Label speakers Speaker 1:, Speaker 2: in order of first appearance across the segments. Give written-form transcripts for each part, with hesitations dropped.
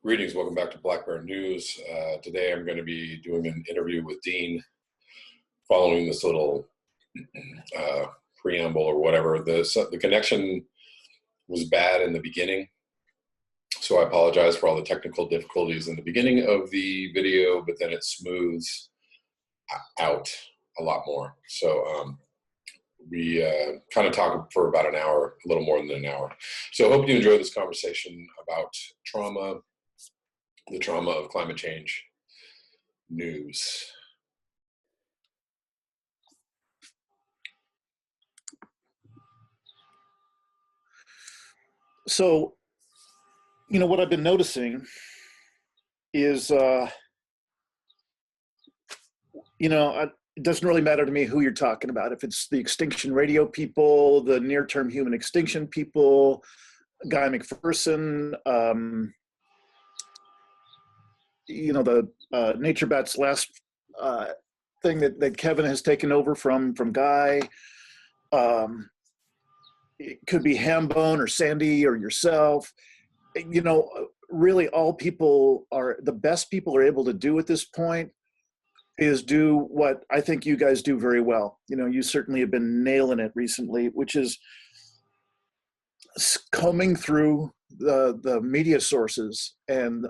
Speaker 1: Greetings, welcome back to Black Bear News. Today I'm going to be doing an interview with Dean following this little preamble or whatever. The connection was bad in the beginning, so I apologize for all the technical difficulties in the beginning of the video, but then it smooths out a lot more. So we kind of talked for about an hour, a little more than an hour. So I hope you enjoy this conversation about trauma, the trauma of climate change news.
Speaker 2: So, you know, what I've been noticing is, it doesn't really matter to me who you're talking about. If it's the Extinction Radio people, the near-term human extinction people, Guy McPherson, the Nature Bat's last thing that Kevin has taken over from Guy. It could be Hambone or Sandy or yourself. Really the best people are able to do at this point is do what I think you guys do very well. You certainly have been nailing it recently, which is combing through the media sources and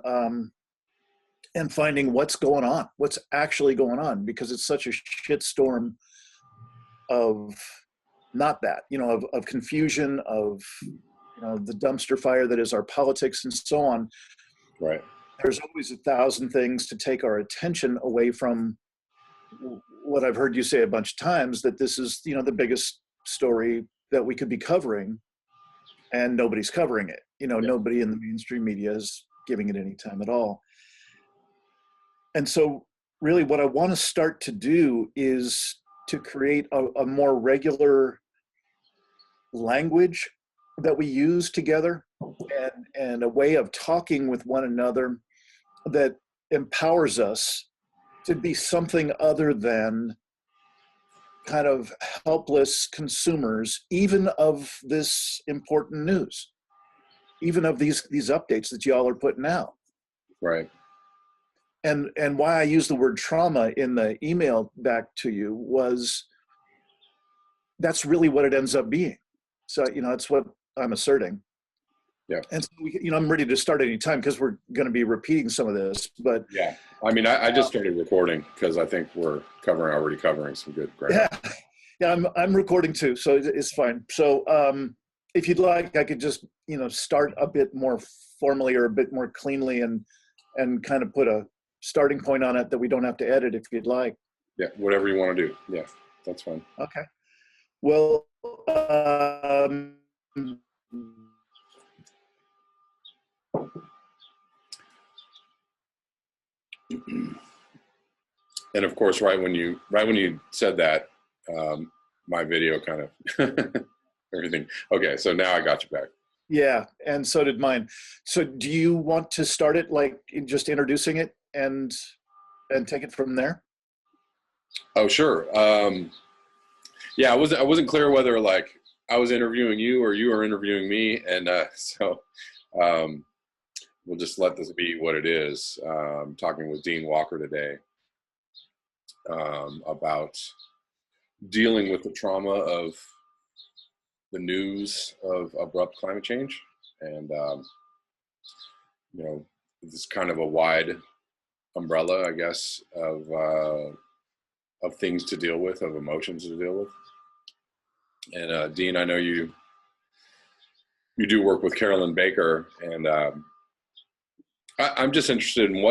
Speaker 2: finding what's going on, what's actually going on, because it's such a shitstorm of not that, of confusion, of, the dumpster fire that is our politics and so on.
Speaker 1: Right.
Speaker 2: There's always 1,000 things to take our attention away from what I've heard you say a bunch of times, that this is, the biggest story that we could be covering, and nobody's covering it. Nobody in the mainstream media is giving it any time at all. And so really what I want to start to do is to create a more regular language that we use together, and a way of talking with one another that empowers us to be something other than kind of helpless consumers, even of this important news, even of these updates that y'all are putting out.
Speaker 1: Right.
Speaker 2: And why I used the word trauma in the email back to you was that's really what it ends up being. So, that's what I'm asserting.
Speaker 1: Yeah.
Speaker 2: And so I'm ready to start any time because we're going to be repeating some of this, but
Speaker 1: yeah, I mean, I just started recording because I think we're already covering some good ground.
Speaker 2: Yeah, I'm recording too, so it's fine. So if you'd like, I could just, start a bit more formally or a bit more cleanly and kind of put a starting point on it that we don't have to edit if you'd like.
Speaker 1: Yeah, whatever you want to do. Yeah, that's fine.
Speaker 2: Okay. Well,
Speaker 1: and of course, right when you said that, my video kind of everything. Okay, so now I got you back.
Speaker 2: Yeah, and so did mine. So do you want to start it like just introducing it and take it from there?
Speaker 1: Oh, sure. Yeah, I wasn't clear whether like I was interviewing you or you are interviewing me, and so we'll just let this be what it is. Talking with Dean Walker today about dealing with the trauma of the news of abrupt climate change, and this kind of a wide umbrella, I guess, of things to deal with, of emotions to deal with. And Dean, I know you do work with Carolyn Baker, and I'm just interested in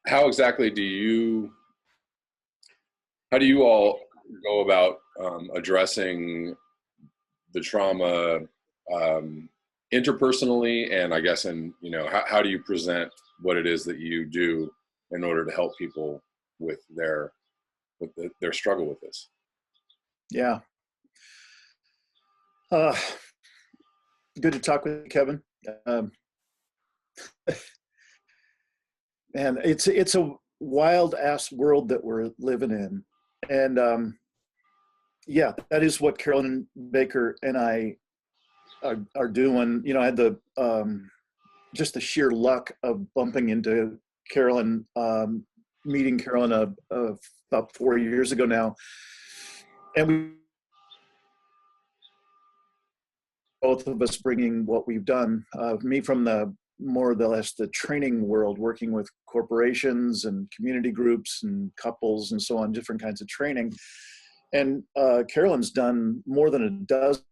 Speaker 1: how exactly do you all go about addressing the trauma interpersonally, and I guess how do you present what it is that you do in order to help people with their struggle with this?
Speaker 2: Yeah. Good to talk with you, Kevin. Man, it's a wild ass world that we're living in, and yeah, that is what Carolyn Baker and I are doing. I had the just the sheer luck of bumping into Carolyn, meeting Carolyn about 4 years ago now. And we both of us bringing what we've done, me from the more or less the training world, working with corporations and community groups and couples and so on, different kinds of training. And Carolyn's done more than a dozen,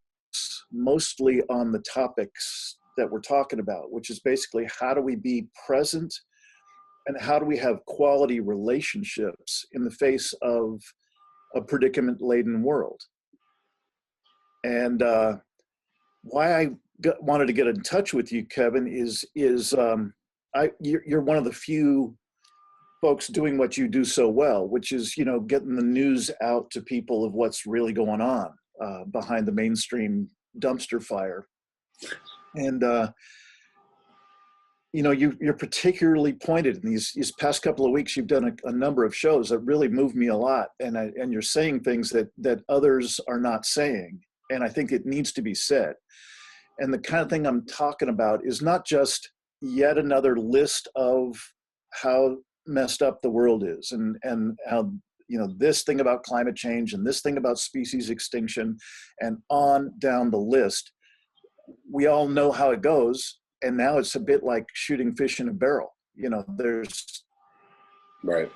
Speaker 2: mostly on the topics that we're talking about, which is basically how do we be present and how do we have quality relationships in the face of a predicament-laden world. And why I wanted to get in touch with you, Kevin, is you're one of the few folks doing what you do so well, which is, you know, getting the news out to people of what's really going on behind the mainstream dumpster fire. And you know, you're particularly pointed in these past couple of weeks. You've done a number of shows that really moved me a lot, and you're saying things that others are not saying, and I think it needs to be said. And the kind of thing I'm talking about is not just yet another list of how messed up the world is, and how, you know, this thing about climate change and this thing about species extinction and on down the list. We all know how it goes, and now it's a bit like shooting fish in a barrel. You know, there's
Speaker 1: Right.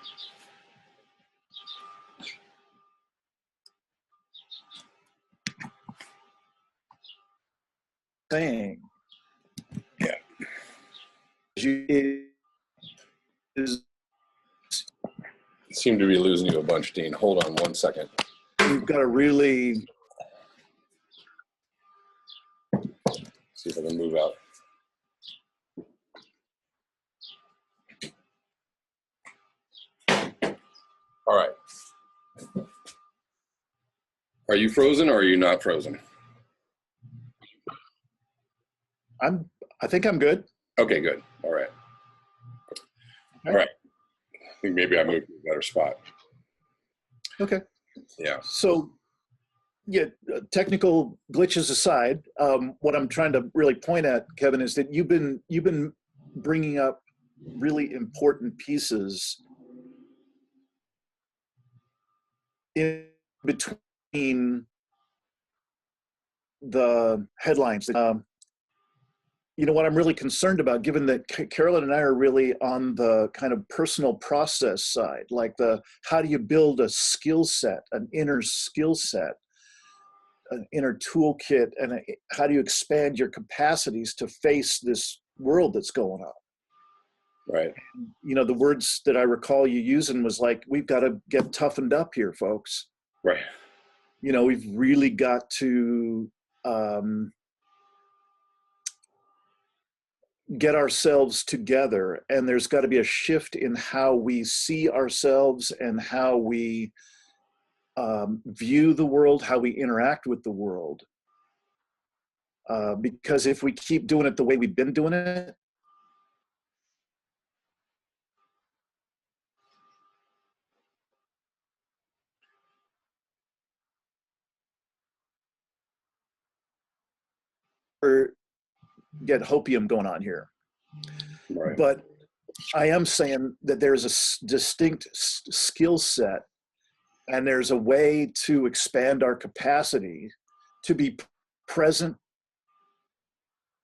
Speaker 2: saying,
Speaker 1: Yeah.
Speaker 2: Is
Speaker 1: Seem to be losing you a bunch, Dean. Hold on 1 second.
Speaker 2: you've got to really
Speaker 1: See if I can move out. All right. Are you frozen or are you not frozen?
Speaker 2: I think I'm good.
Speaker 1: Okay, good. All right. All right. I think maybe I moved to a better spot.
Speaker 2: Okay.
Speaker 1: Yeah.
Speaker 2: So, yeah, technical glitches aside, what I'm trying to really point at, Kevin, is that you've been bringing up really important pieces in between the headlines. You know, what I'm really concerned about, given that Carolyn and I are really on the kind of personal process side, like how do you build a skill set, an inner skill set, an inner toolkit, and how do you expand your capacities to face this world that's going on?
Speaker 1: Right.
Speaker 2: You know, the words that I recall you using was like, we've got to get toughened up here, folks.
Speaker 1: Right.
Speaker 2: You know, we've really got to get ourselves together, and there's got to be a shift in how we see ourselves and how we view the world, how we interact with the world. Because if we keep doing it the way we've been doing it, or get hopium going on here.
Speaker 1: Right.
Speaker 2: But I am saying that there's a distinct skill set, and there's a way to expand our capacity to be present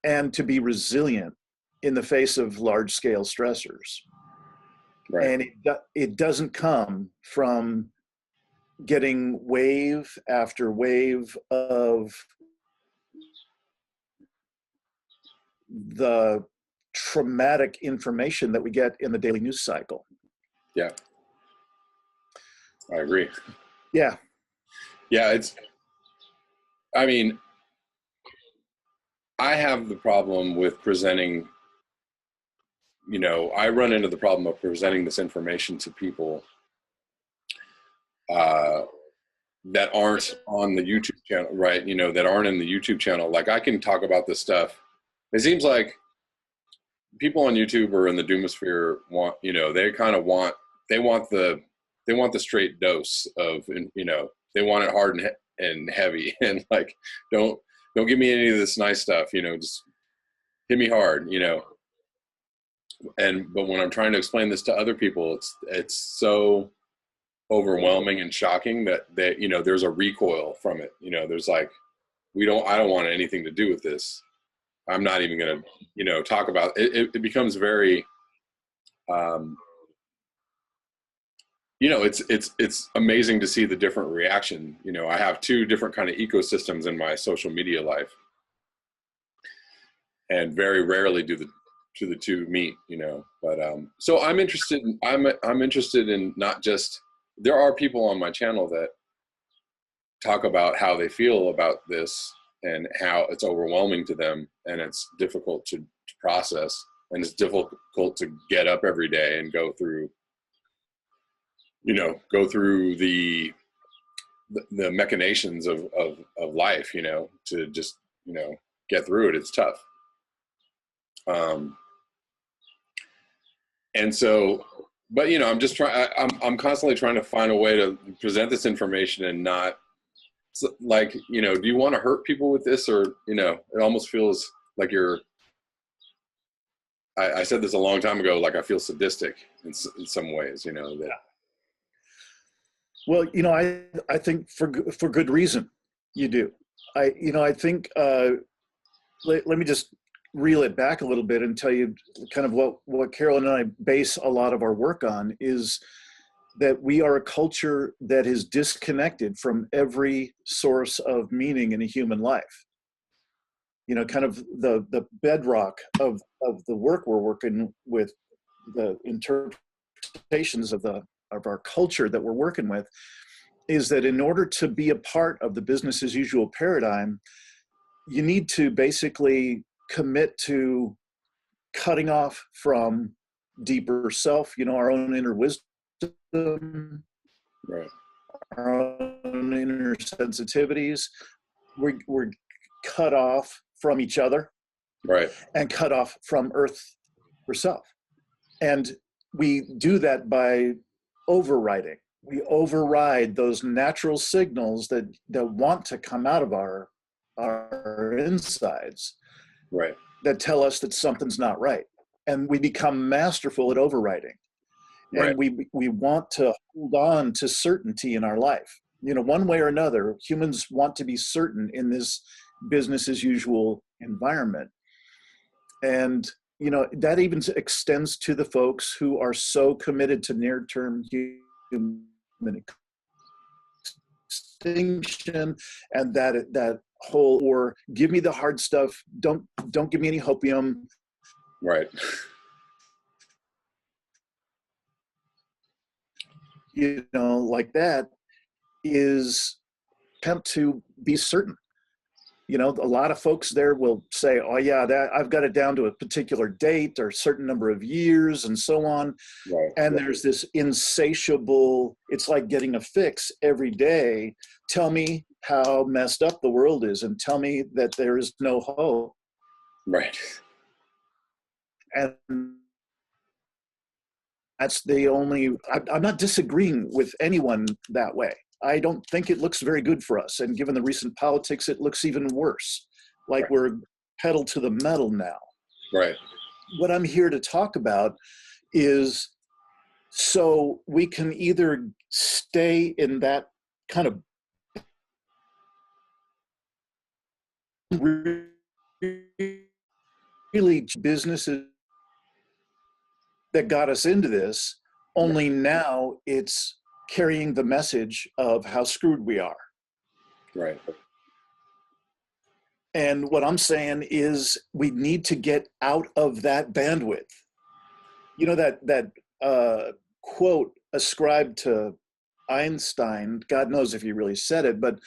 Speaker 2: and to be resilient in the face of large-scale stressors.
Speaker 1: Right.
Speaker 2: And it doesn't come from getting wave after wave of the traumatic information that we get in the daily news cycle.
Speaker 1: Yeah. I agree.
Speaker 2: Yeah.
Speaker 1: Yeah, I mean, I have the problem with presenting, you know, I run into the problem of presenting this information to people that aren't on the YouTube channel, right? You know, that aren't in the YouTube channel. Like, I can talk about this stuff. It seems like people on YouTube or in the doomosphere want, you know, they want the straight dose of, you know, they want it hard and heavy, and like, don't give me any of this nice stuff, you know, just hit me hard, you know. but when I'm trying to explain this to other people, it's so overwhelming and shocking that there's a recoil from it. There's like, I don't want anything to do with this. I'm not even going to, talk about it. It becomes very, it's amazing to see the different reaction. I have two different kind of ecosystems in my social media life, and very rarely do the two meet, but so I'm interested in not just, there are people on my channel that talk about how they feel about this and how it's overwhelming to them, and it's difficult to process, and it's difficult to get up every day and go through the machinations of life, to just, get through it. It's tough. And so, but I'm constantly trying to find a way to present this information and not like, do you want to hurt people with this? Or, it almost feels like I said this a long time ago, like I feel sadistic in some ways, that.
Speaker 2: Well, I think for good reason you do. I think, let me just reel it back a little bit and tell you kind of what Carolyn and I base a lot of our work on, is that we are a culture that is disconnected from every source of meaning in a human life. Kind of the bedrock of the work we're working with, the interpretations of our culture that we're working with, is that in order to be a part of the business as usual paradigm, you need to basically commit to cutting off from deeper self, our own inner wisdom,
Speaker 1: Right.
Speaker 2: our own inner sensitivities. We're cut off from each other,
Speaker 1: Right,
Speaker 2: and cut off from Earth herself. And we do that by overriding. We override those natural signals that want to come out of our insides,
Speaker 1: right,
Speaker 2: that tell us that something's not right. And we become masterful at overriding.
Speaker 1: right.
Speaker 2: And we want to hold on to certainty in our life. One way or another, humans want to be certain in this business as usual environment. And that even extends to the folks who are so committed to near-term human extinction, and that whole, or give me the hard stuff, don't give me any hopium.
Speaker 1: Right.
Speaker 2: Like that is attempt to be certain. A lot of folks there will say, oh yeah, that I've got it down to a particular date or a certain number of years and so on.
Speaker 1: Right.
Speaker 2: And there's this insatiable, it's like getting a fix every day. Tell me how messed up the world is, and tell me that there is no hope.
Speaker 1: Right.
Speaker 2: And that's the only, I'm not disagreeing with anyone that way. I don't think it looks very good for us. And given the recent politics, it looks even worse. Like, right, we're pedal to the metal now.
Speaker 1: Right.
Speaker 2: What I'm here to talk about is, so we can either stay in that kind of really businesses that got us into this, only now it's carrying the message of how screwed we are.
Speaker 1: Right.
Speaker 2: And what I'm saying is we need to get out of that bandwidth. That quote ascribed to Einstein, God knows if he really said it, but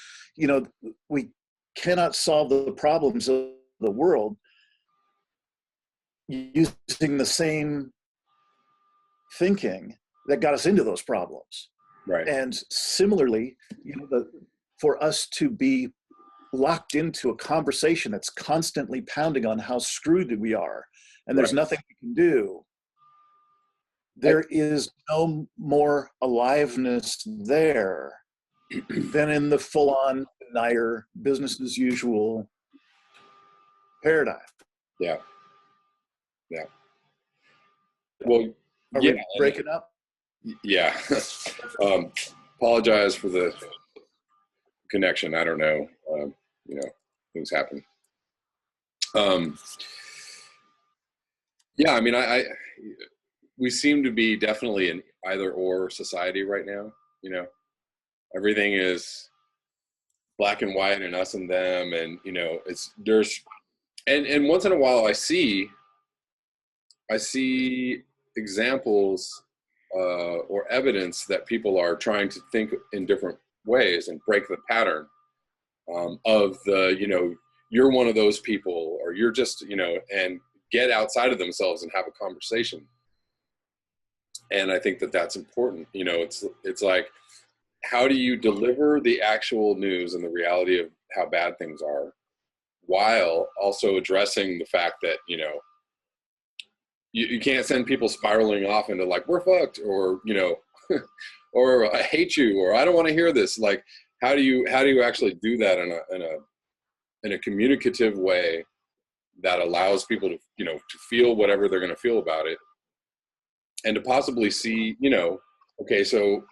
Speaker 2: we cannot solve the problems of the world using the same thinking that got us into those problems.
Speaker 1: Right.
Speaker 2: And similarly, for us to be locked into a conversation that's constantly pounding on how screwed we are, and there's nothing we can do, there is no more aliveness there than in the full-on denier, business as usual paradigm.
Speaker 1: Yeah. Yeah. Well,
Speaker 2: Are
Speaker 1: yeah,
Speaker 2: we breaking up?
Speaker 1: yeah. um, Apologize for the connection. I don't know. You know, things happen. Um, yeah, I mean, we seem to be definitely an either or society right now. You know, everything is black and white and us and them, and you know, and once in a while I see examples or evidence that people are trying to think in different ways and break the pattern of the, you know, you're one of those people, or you're just, you know, and get outside of themselves and have a conversation. And I think that that's important. You know, it's like, how do you deliver the actual news and the reality of how bad things are, while also addressing the fact that, you know, you can't send people spiraling off into like, we're fucked, or, you know, or I hate you, or I don't want to hear this. Like, how do you actually do that in a communicative way that allows people to, you know, to feel whatever they're going to feel about it, and to possibly see, you know, okay, so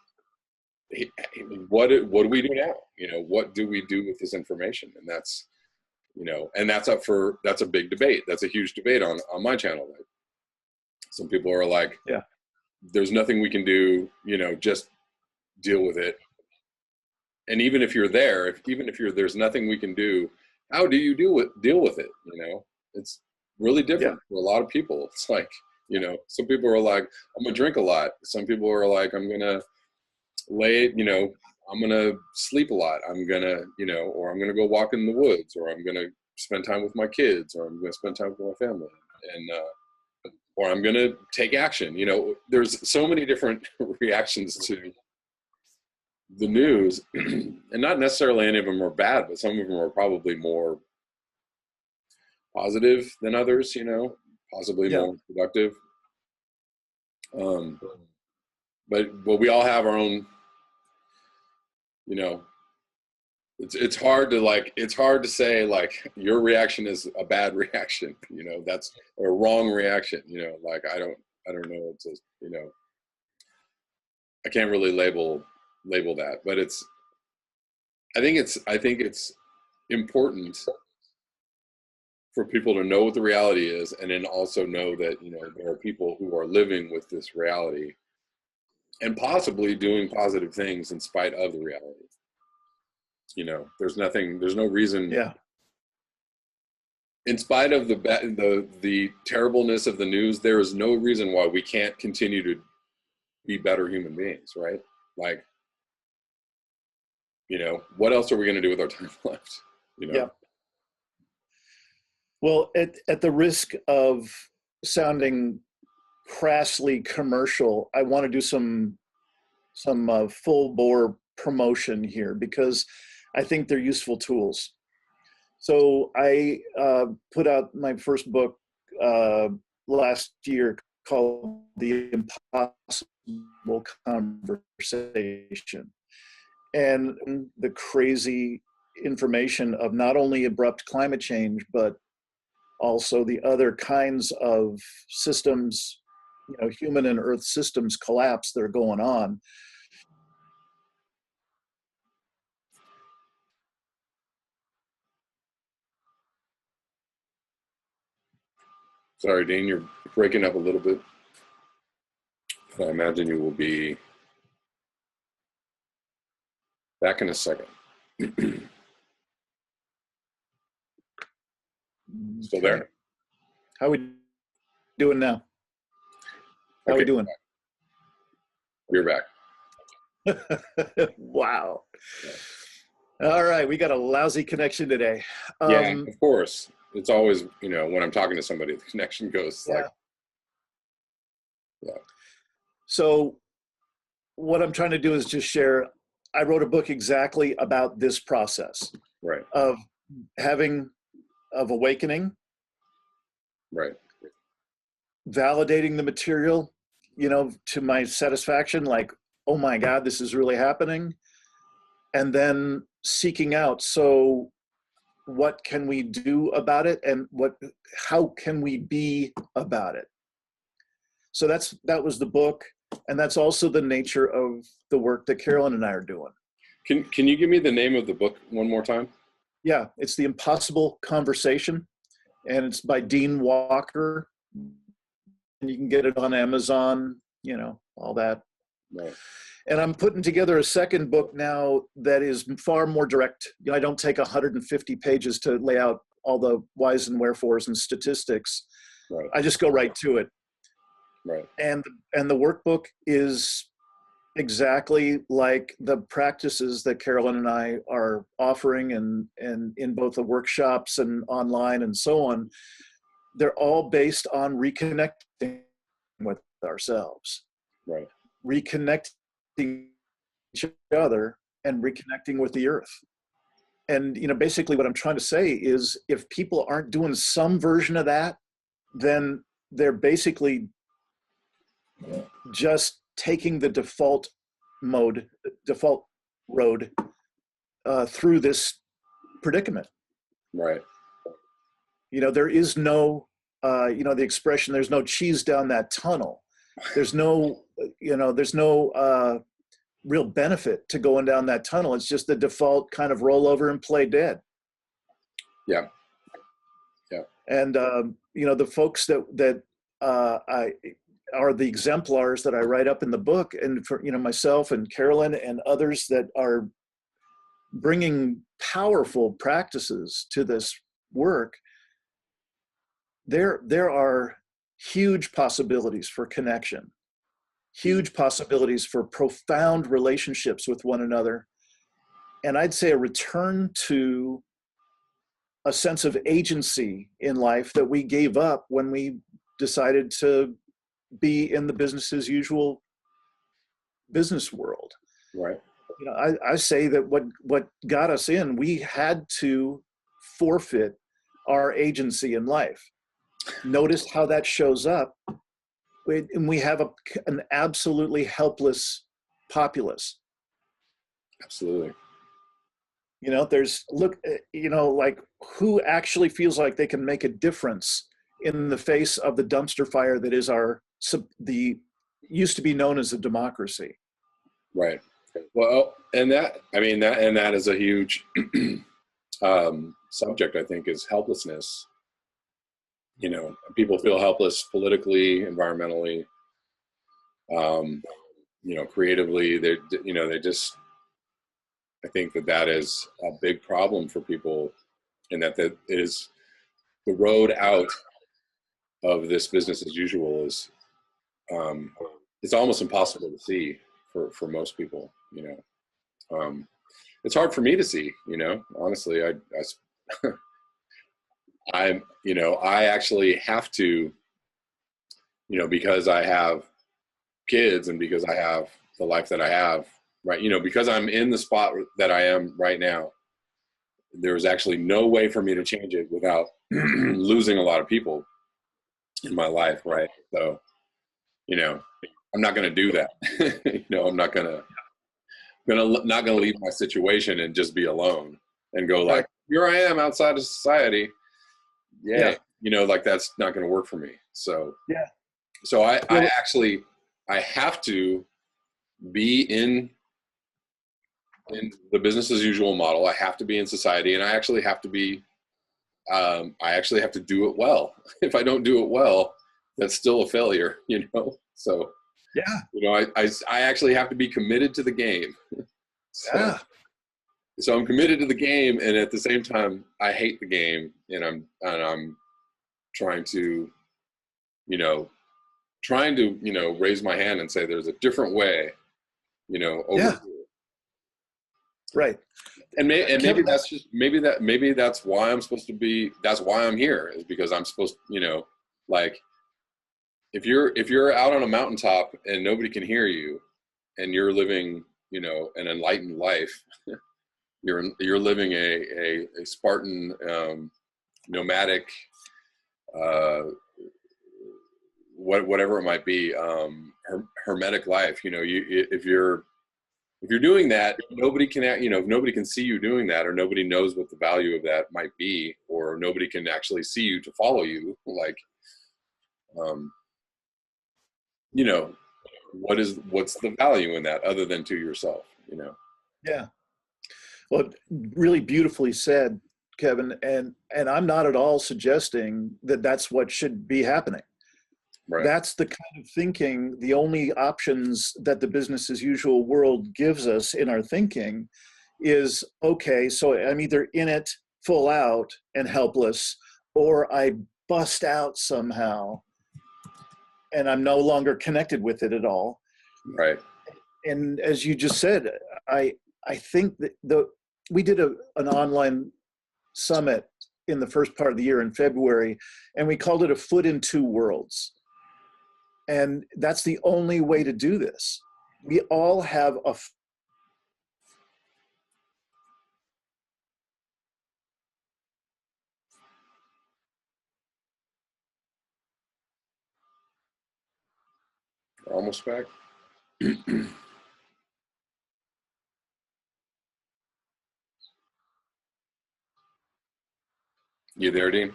Speaker 1: what do we do now? You know, what do we do with this information? And that's, you know, and that's a big debate. That's a huge debate on my channel. Like, some people are like,
Speaker 2: Yeah,
Speaker 1: there's nothing we can do, you know, just deal with it. And even if you're there, there's nothing we can do, how do you deal with it? You know, it's really different for a lot of people. It's like, you know, some people are like, I'm gonna drink a lot. Some people are like, I'm gonna you know, I'm gonna sleep a lot. I'm gonna, you know, or I'm gonna go walk in the woods, or I'm gonna spend time with my kids, or I'm gonna spend time with my family, and or I'm gonna take action. You know, there's so many different reactions to the news, and not necessarily any of them are bad, but some of them are probably more positive than others, you know, possibly
Speaker 2: yeah,
Speaker 1: more productive. Um, but we all have our own, you know, it's hard to say like your reaction is a bad reaction, you know, that's a wrong reaction, you know, like I don't know, it's just, you know, I can't really label that, but I think it's important for people to know what the reality is, and then also know that, you know, there are people who are living with this reality and possibly doing positive things in spite of the reality. You know, there's no reason,
Speaker 2: yeah,
Speaker 1: in spite of the terribleness of the news, there is no reason why we can't continue to be better human beings, right? Like, you know, what else are we going to do with our time left? You know?
Speaker 2: yeah. Well, at the risk of sounding crassly commercial, I want to do some full bore promotion here, because I think they're useful tools. So I put out my first book last year called The Impossible Conversation. And the crazy information of not only abrupt climate change, but also the other kinds of systems, you know, human and earth systems collapse that are going on.
Speaker 1: Sorry, Dean, you're breaking up a little bit. I imagine you will be back in a second. Still there?
Speaker 2: How are we doing now? How are we doing?
Speaker 1: You're back.
Speaker 2: Wow. All right, we got a lousy connection today.
Speaker 1: Yeah, of course. It's always, you know, when I'm talking to somebody, the connection goes like, yeah.
Speaker 2: So what I'm trying to do is just share, I wrote a book exactly about this process.
Speaker 1: Right.
Speaker 2: Of awakening.
Speaker 1: Right.
Speaker 2: Validating the material, you know, to my satisfaction, like, oh my God, this is really happening. And then seeking out, so what can we do about it, and how can we be about it? So that was the book, and that's also the nature of the work that Carolyn and I are doing.
Speaker 1: Can you give me the name of the book one more time?
Speaker 2: Yeah, it's The Impossible Conversation, and it's by Dean Walker. And you can get it on Amazon, all that.
Speaker 1: Right.
Speaker 2: And I'm putting together a second book now that is far more direct. I don't take 150 pages to lay out all the whys and wherefores and statistics.
Speaker 1: Right.
Speaker 2: I just go right to it.
Speaker 1: Right.
Speaker 2: And the workbook is exactly like the practices that Carolyn and I are offering, and in both the workshops and online and so on. They're all based on reconnecting with ourselves,
Speaker 1: Right.
Speaker 2: reconnecting each other, and reconnecting with the earth. And basically what I'm trying to say is, if people aren't doing some version of that, then they're basically just taking the default road through this predicament.
Speaker 1: Right.
Speaker 2: There is no, the expression, there's no cheese down that tunnel. There's no, real benefit to going down that tunnel. It's just the default kind of roll over and play dead.
Speaker 1: Yeah. Yeah.
Speaker 2: And, the folks that are the exemplars that I write up in the book, and for, myself and Carolyn and others that are bringing powerful practices to this work, there are huge possibilities for connection, huge possibilities for profound relationships with one another. And I'd say a return to a sense of agency in life that we gave up when we decided to be in the business as usual business world.
Speaker 1: Right.
Speaker 2: I say that what got us in, we had to forfeit our agency in life. Notice how that shows up. And we have an absolutely helpless populace.
Speaker 1: Absolutely.
Speaker 2: Like, who actually feels like they can make a difference in the face of the dumpster fire that is the used to be known as a democracy.
Speaker 1: Right. Well, and that is a huge subject, I think, is helplessness. People feel helpless politically, environmentally, creatively. They just, I think that is a big problem for people, and that is the road out of this business as usual is, it's almost impossible to see for most people. It's hard for me to see, honestly. I actually have to, because I have kids and because I have the life that I have, right? Because I'm in the spot that I am right now, there's actually no way for me to change it without losing a lot of people in my life, right? So, I'm not going to do that. I'm not going to leave my situation and just be alone and go like, here I am outside of society. Yeah. That's not going to work for me. So,
Speaker 2: yeah.
Speaker 1: So I have to be in the business as usual model. I have to be in society, and I actually have to be, I actually have to do it well. If I don't do it well, that's still a failure, So,
Speaker 2: yeah,
Speaker 1: I actually have to be committed to the game.
Speaker 2: Yeah.
Speaker 1: So I'm committed to the game, and at the same time, I hate the game, and I'm trying to, raise my hand and say there's a different way, over here.
Speaker 2: Right.
Speaker 1: And maybe that's why I'm supposed to be. That's why I'm here, is because I'm supposed to, like, if you're out on a mountaintop and nobody can hear you, and you're living, an enlightened life. You're living a Spartan, nomadic, whatever it might be, hermetic life. If you're doing that, nobody can, if nobody can see you doing that, or nobody knows what the value of that might be, or nobody can actually see you to follow you, like, you know, what's the value in that other than to yourself, you know?
Speaker 2: Yeah. Well, really beautifully said, Kevin. And I'm not at all suggesting that that's what should be happening.
Speaker 1: Right.
Speaker 2: That's the kind of thinking, the only options that the business as usual world gives us in our thinking is, okay, so I'm either in it full out and helpless, or I bust out somehow and I'm no longer connected with it at all.
Speaker 1: Right.
Speaker 2: And as you just said, I think that we did an online summit in the first part of the year in February, and we called it a foot in two worlds. And that's the only way to do this. We all have a
Speaker 1: We're almost back. You there, Dean?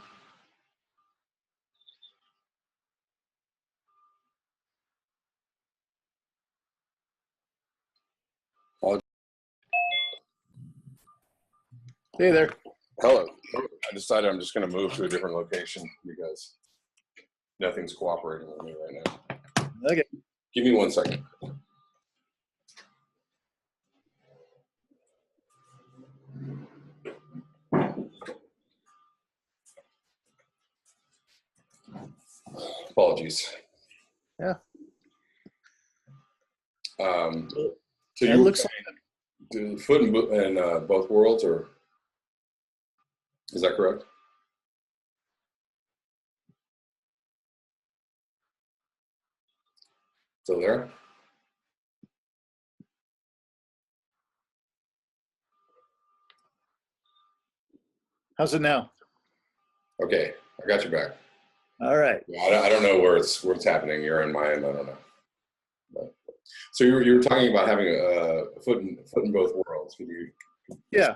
Speaker 2: Hey there.
Speaker 1: Hello. I decided I'm just going to move to a different location because nothing's cooperating with me right now.
Speaker 2: Okay.
Speaker 1: Give me 1 second. Apologies.
Speaker 2: Yeah.
Speaker 1: So
Speaker 2: It
Speaker 1: you
Speaker 2: looks
Speaker 1: do foot in both worlds, or is that correct? Still there?
Speaker 2: how's it now?
Speaker 1: Okay, I got you back.
Speaker 2: All right.
Speaker 1: Yeah, I don't know where it's happening. You're in my end. I don't know. But, so you were talking about having a foot in both worlds. Could you?
Speaker 2: Yeah.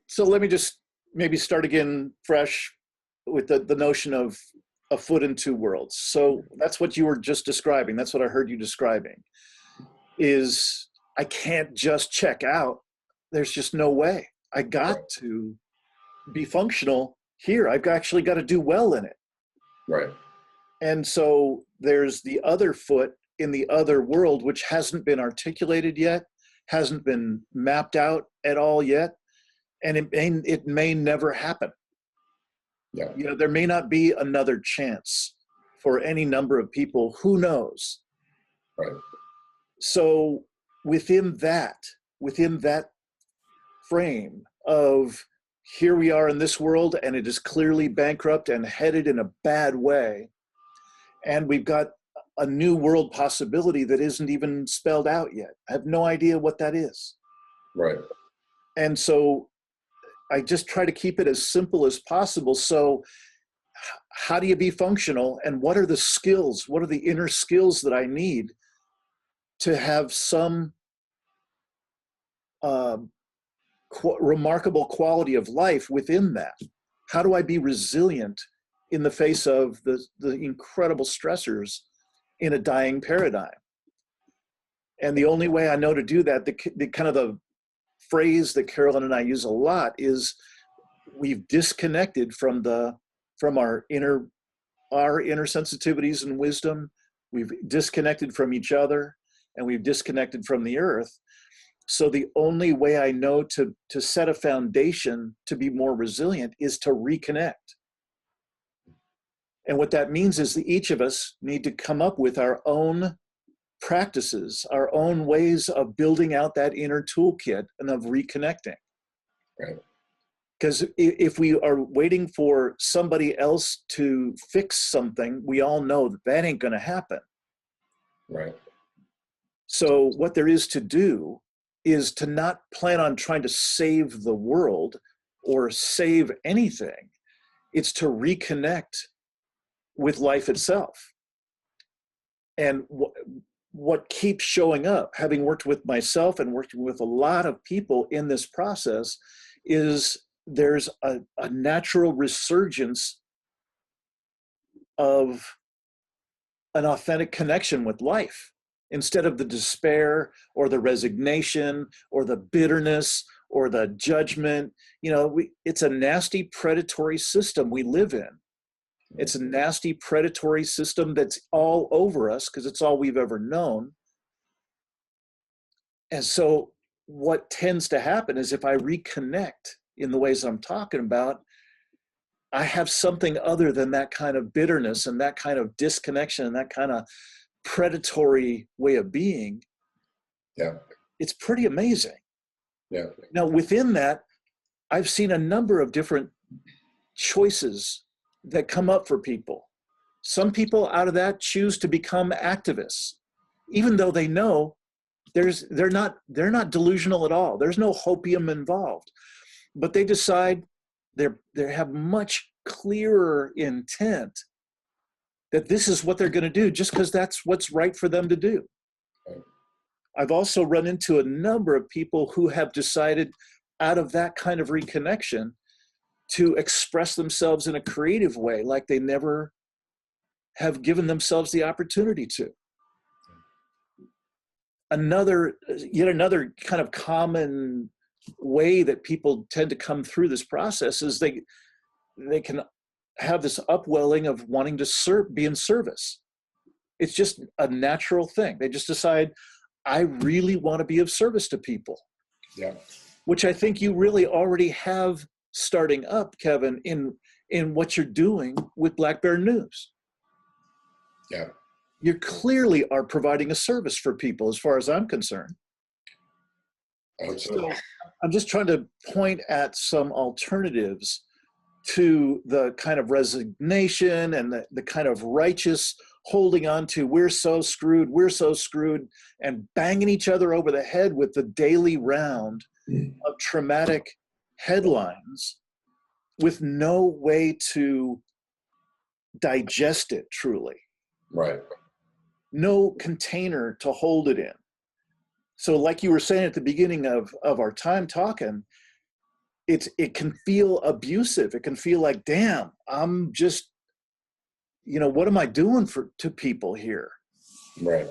Speaker 2: So let me just maybe start again fresh with the notion of a foot in two worlds. So that's what you were just describing. That's what I heard you describing. Is I can't just check out. There's just no way. I got to be functional here. I've actually got to do well in it.
Speaker 1: Right.
Speaker 2: And so there's the other foot in the other world, which hasn't been articulated yet, hasn't been mapped out at all yet, and it may never happen.
Speaker 1: Yeah.
Speaker 2: You know, there may not be another chance for any number of people. Who knows?
Speaker 1: Right.
Speaker 2: So within that frame of here we are in this world, and it is clearly bankrupt and headed in a bad way, and we've got a new world possibility that isn't even spelled out yet. I have no idea what that is.
Speaker 1: Right.
Speaker 2: And so I just try to keep it as simple as possible. So how do you be functional, and what are the skills? What are the inner skills that I need to have some remarkable quality of life within that? How do I be resilient in the face of the incredible stressors in a dying paradigm? And the only way I know to do that, the kind of the phrase that Carolyn and I use a lot is we've disconnected from our inner sensitivities and wisdom. We've disconnected from each other, and we've disconnected from the earth. So the only way I know to set a foundation to be more resilient is to reconnect. And what that means is that each of us need to come up with our own practices, our own ways of building out that inner toolkit and of reconnecting.
Speaker 1: Right.
Speaker 2: Because if we are waiting for somebody else to fix something, we all know that that ain't going to happen.
Speaker 1: Right.
Speaker 2: So what there is to do is to not plan on trying to save the world or save anything. It's to reconnect with life itself. And what keeps showing up, having worked with myself and working with a lot of people in this process, is there's a natural resurgence of an authentic connection with life instead of the despair or the resignation or the bitterness or the judgment. It's a nasty predatory system we live in. It's a nasty predatory system that's all over us because it's all we've ever known. And so what tends to happen is if I reconnect in the ways I'm talking about, I have something other than that kind of bitterness and that kind of disconnection and that kind of predatory way of being.
Speaker 1: Yeah.
Speaker 2: It's pretty amazing.
Speaker 1: Yeah.
Speaker 2: Now, within that, I've seen a number of different choices that come up for people. Some people out of that choose to become activists, even though they know they're not delusional at all. There's no hopium involved, but they decide they have much clearer intent that this is what they're going to do just because that's what's right for them to do. I've also run into a number of people who have decided out of that kind of reconnection to express themselves in a creative way like they never have given themselves the opportunity to. Yet another kind of common way that people tend to come through this process is they can have this upwelling of wanting to be in service. It's just a natural thing. They just decide, I really want to be of service to people.
Speaker 1: Yeah.
Speaker 2: Which I think you really already have starting up, Kevin, in what you're doing with Black Bear News.
Speaker 1: Yeah.
Speaker 2: You clearly are providing a service for people as far as I'm concerned.
Speaker 1: I hope so.
Speaker 2: I'm just trying to point at some alternatives to the kind of resignation and the kind of righteous holding on to we're so screwed, and banging each other over the head with the daily round of traumatic headlines with no way to digest it truly.
Speaker 1: Right.
Speaker 2: No container to hold it in. So like you were saying at the beginning of our time talking, it can feel abusive. It can feel like, damn, I'm just, what am I doing to people here?
Speaker 1: Right.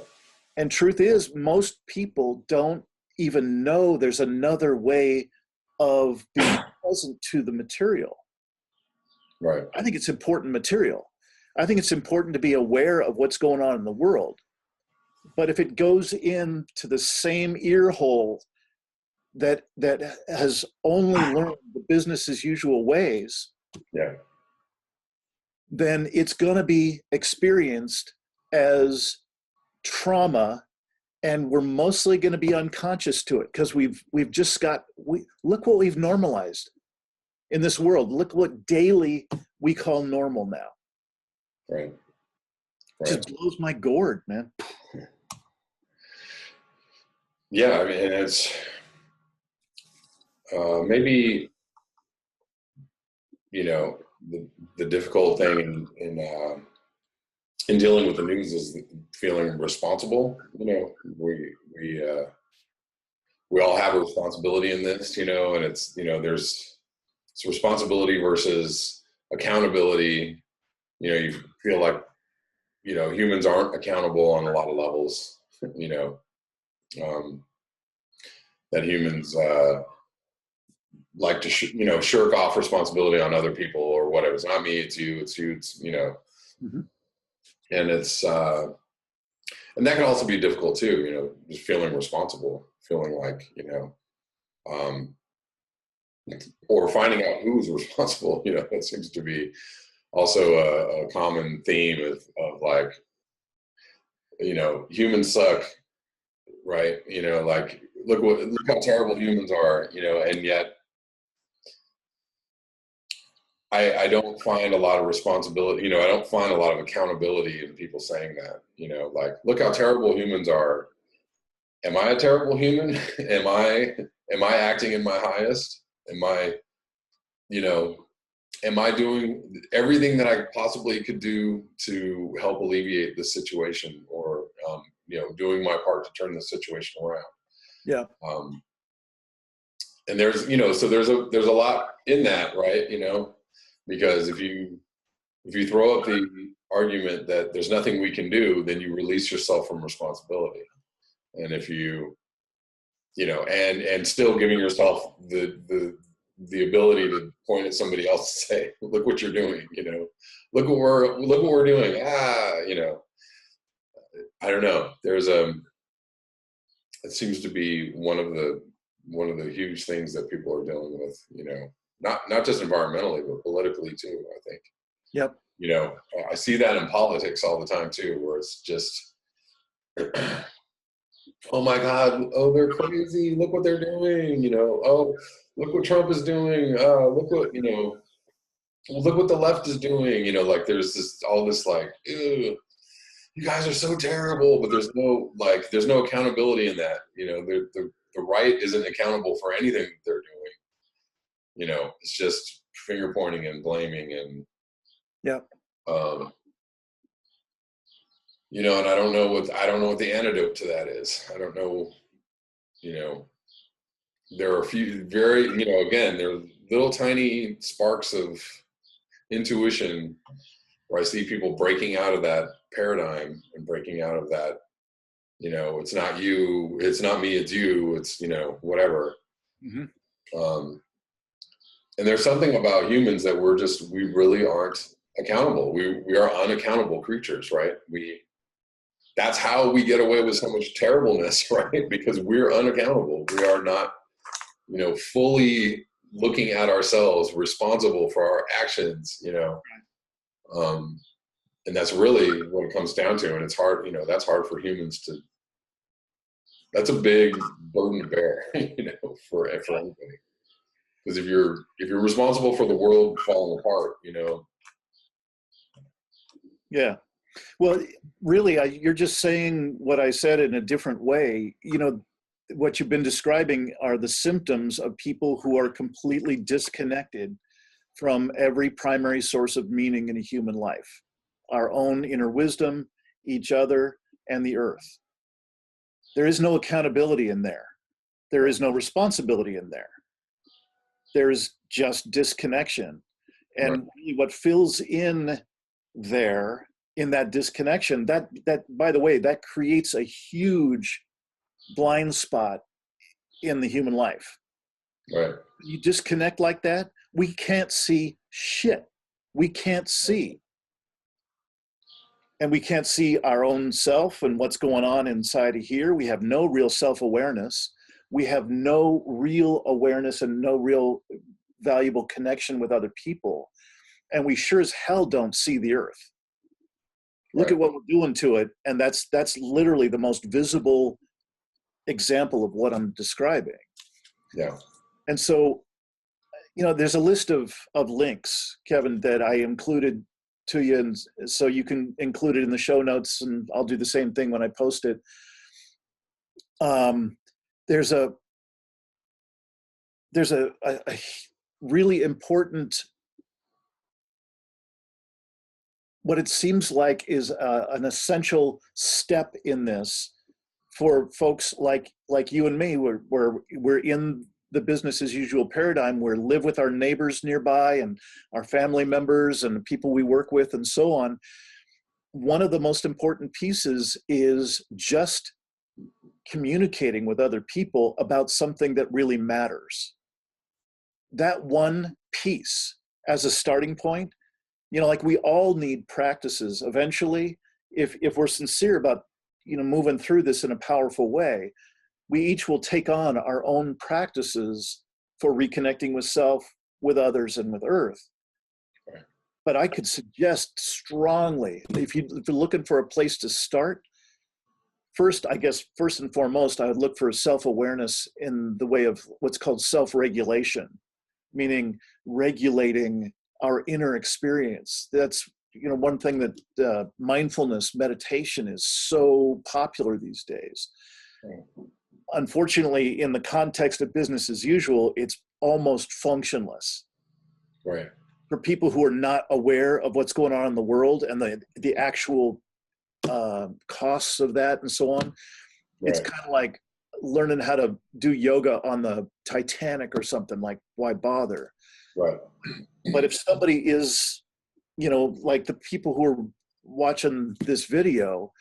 Speaker 2: And truth is, most people don't even know there's another way of being present to the material.
Speaker 1: Right.
Speaker 2: I think it's important material. I think it's important to be aware of what's going on in the world. But if it goes into the same ear hole that has only learned the business as usual ways,
Speaker 1: yeah,
Speaker 2: then it's going to be experienced as trauma, and we're mostly going to be unconscious to it because we've just look what we've normalized in this world. Look what daily we call normal now.
Speaker 1: Right.
Speaker 2: It just blows my gourd, man.
Speaker 1: Yeah, I mean, and it's maybe the difficult thing in dealing with the news is feeling responsible. We all have a responsibility in this, and it's there's responsibility versus accountability. You feel like humans aren't accountable on a lot of levels. That humans like to shirk off responsibility on other people or whatever. It's not me, it's you, it's
Speaker 2: Mm-hmm.
Speaker 1: And it's and that can also be difficult too, just feeling responsible, feeling like or finding out who's responsible. That seems to be also a common theme of like humans suck, right? Like look how terrible humans are, and yet I don't find a lot of responsibility, I don't find a lot of accountability in people saying that, like, look how terrible humans are. Am I a terrible human? Am I acting in my highest? Am I doing everything that I possibly could do to help alleviate this situation, or, doing my part to turn the situation around?
Speaker 2: Yeah.
Speaker 1: And there's, so there's a lot in that, right? Because if you throw up the argument that there's nothing we can do, then you release yourself from responsibility. And if you, you know, and still giving yourself the ability to point at somebody else and say, look what you're doing, you know, look what we're doing. You know, I don't know. It seems to be one of the huge things that people are dealing with, you know, not just environmentally, but politically too, I think.
Speaker 2: Yep.
Speaker 1: You know, I see that in politics all the time too, where it's just, oh my God, oh, they're crazy. Look what they're doing. You know, oh, look what Trump is doing. Look what, you know, look what the left is doing. You know, like there's all this like, ew, you guys are so terrible, but there's no accountability in that. You know, the right isn't accountable for anything that they're doing. You know, it's just finger pointing and blaming and,
Speaker 2: yeah.
Speaker 1: You know, and I don't know what the antidote to that is. I don't know, you know, there are a few very, you know, again, there are little tiny sparks of intuition where I see people breaking out of that paradigm and breaking out of that, you know, it's not you, it's not me, it's you, it's, you know, whatever. Mm-hmm. And there's something about humans that we really aren't accountable. We are unaccountable creatures, right? That's how we get away with so much terribleness, right? Because we're unaccountable. We are not, you know, fully looking at ourselves, responsible for our actions, you know. And that's really what it comes down to. And it's hard, you know, that's hard for humans that's a big burden to bear, you know, for anybody. Because if you're responsible for the world falling apart, you know.
Speaker 2: Yeah. Well, really, you're just saying what I said in a different way. You know, what you've been describing are the symptoms of people who are completely disconnected from every primary source of meaning in a human life, our own inner wisdom, each other, and the earth. There is no accountability in there. There is no responsibility in there. There is just disconnection. And really what fills in there in that disconnection, that by the way, that creates a huge blind spot in the human life.
Speaker 1: Right.
Speaker 2: You disconnect like that, we can't see shit. We can't see. And we can't see our own self and what's going on inside of here. We have no real self-awareness. We have no real awareness and no real valuable connection with other people. And we sure as hell don't see the earth. Look at what we're doing to it. And that's literally the most visible example of what I'm describing.
Speaker 1: Yeah.
Speaker 2: And so, you know, there's a list of links, Kevin, that I included to you. And so you can include it in the show notes, and I'll do the same thing when I post it. There's a really important, what it seems like is an essential step in this for folks like you and me, where we're in the business as usual paradigm, where live with our neighbors nearby and our family members and the people we work with and so on. One of the most important pieces is just communicating with other people about something that really matters. That one piece as a starting point, you know, like we all need practices eventually. If we're sincere about, you know, moving through this in a powerful way, we each will take on our own practices for reconnecting with self, with others, and with earth. Right. But I could suggest strongly, if you're looking for a place to start, first and foremost, I would look for self-awareness in the way of what's called self-regulation, meaning regulating our inner experience. That's, you know, one thing that mindfulness meditation is so popular these days. Right. Unfortunately, in the context of business as usual, it's almost functionless.
Speaker 1: Right.
Speaker 2: For people who are not aware of what's going on in the world and the actual costs of that and so on, right. It's kind of like learning how to do yoga on the Titanic or something. Like, why bother?
Speaker 1: Right.
Speaker 2: But if somebody is, you know, like the people who are watching this video,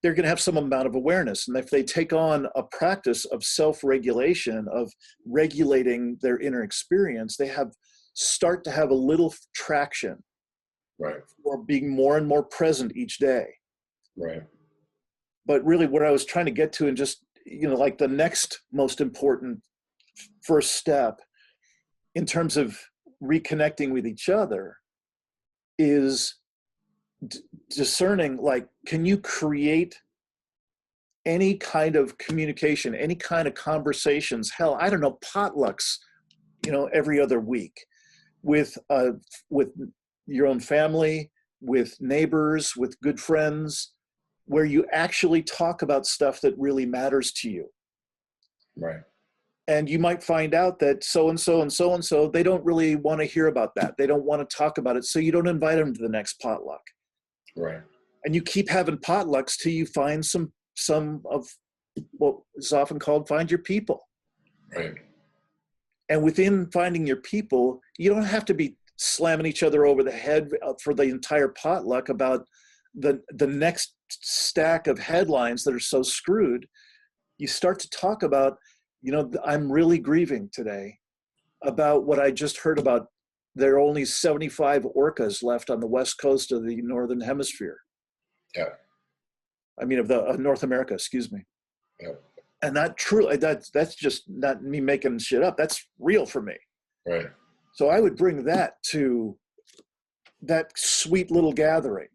Speaker 2: they're going to have some amount of awareness. And if they take on a practice of self-regulation, of regulating their inner experience, they start to have a little traction,
Speaker 1: right,
Speaker 2: or being more and more present each day.
Speaker 1: right.
Speaker 2: But really what I was trying to get to, and just, like the next most important first step in terms of reconnecting with each other, is discerning, like, can you create any kind of communication, any kind of conversations, hell, I don't know, potlucks, every other week with your own family, with neighbors, with good friends, where you actually talk about stuff that really matters to you.
Speaker 1: Right.
Speaker 2: And you might find out that so-and-so and so-and-so, they don't really want to hear about that. They don't want to talk about it. So you don't invite them to the next potluck.
Speaker 1: Right.
Speaker 2: And you keep having potlucks till you find some of what is often called find your people.
Speaker 1: Right.
Speaker 2: And within finding your people, you don't have to be slamming each other over the head for the entire potluck about the next stack of headlines that are so screwed. You start to talk about, I'm really grieving today about what I just heard about. There are only 75 orcas left on the west coast of the Northern Hemisphere.
Speaker 1: Yeah.
Speaker 2: I mean, of the North America, excuse me.
Speaker 1: Yeah.
Speaker 2: And that's just not me making shit up. That's real for me.
Speaker 1: Right.
Speaker 2: So I would bring that to that sweet little gathering.